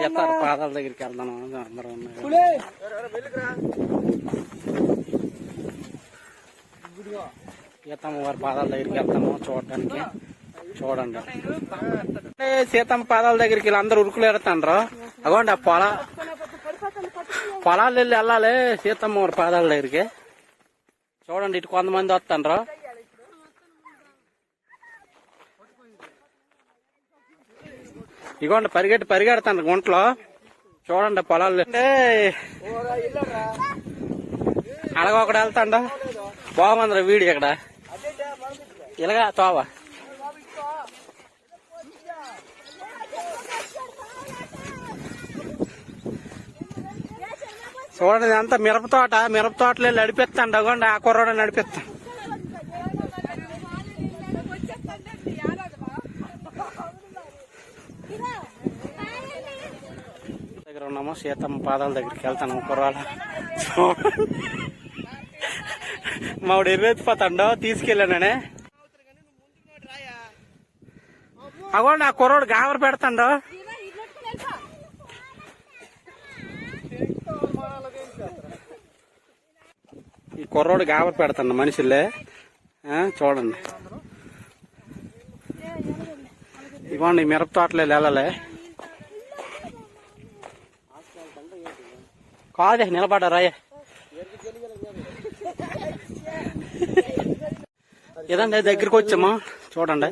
సీతమ్మ పాదాల దగ్గరికి వెళ్తాను అందరూ సీతమ్మ వారి పాదాల దగ్గరికి వెళ్తాము చూడడానికి. చూడండి సీతమ్మ పాదాల దగ్గరికి వెళ్ళి అందరూ ఉరుకులు ఎడతాండ్రు. అగోండి ఆ పొలాలు వెళ్ళి వెళ్ళాలి సీతమ్మ వారి పాదాల దగ్గరికి. చూడండి ఇటు కొంతమంది వస్తాండ్రు. ఇగోండి పరిగెడతాను గుంటలో. చూడండి పొలాలు అలాగ ఒకటి వెళ్తాండు. బాగుందిరా వీడియో ఇక్కడ ఇలాగా తోవ. చూడండి అంతా మిరప తోటలు వెళ్ళి నడిపిస్తాండు. అగోండి ఆ కుర్రోడు నడిపిస్తాం. దగ్గర ఉన్నాము సీతమ్మ పాదాల దగ్గరికి వెళ్తాను కుర్రాలు. మావిడు ఎర్రెత్తిపోతాండో తీసుకెళ్ళాననే. అగోండి ఆ కుర్రోడు గాబరు పెడతాండో. ఈ కుర్రోడు గాబరు పెడతాండు మనుషులే. చూడండి ఇగోండి మిరప తోటలే వెళ్ళాలి. కాదే నిలబడ్డారాయే ఏదండి దగ్గరికి వచ్చామా చూడండి.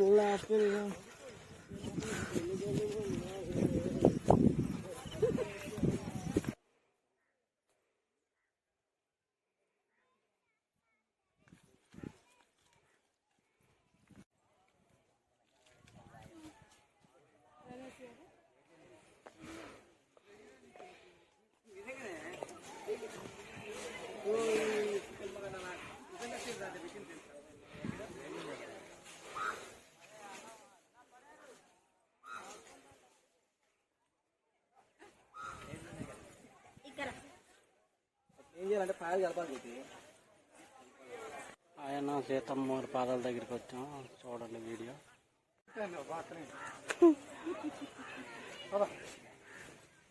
ఆయన సీతమ్మ పాదాల దగ్గరికి వచ్చాం. చూడండి వీడియో.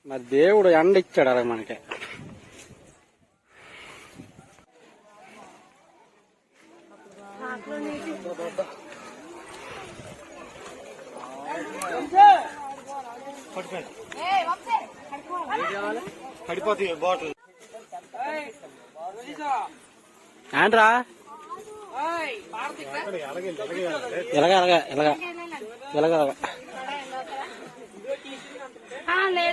మరి దేవుడు ఎండ ఇచ్చాడు అలాగే మనకి. పడిపోతుంది బాటిల్ ఏంట్రా ఇలాగా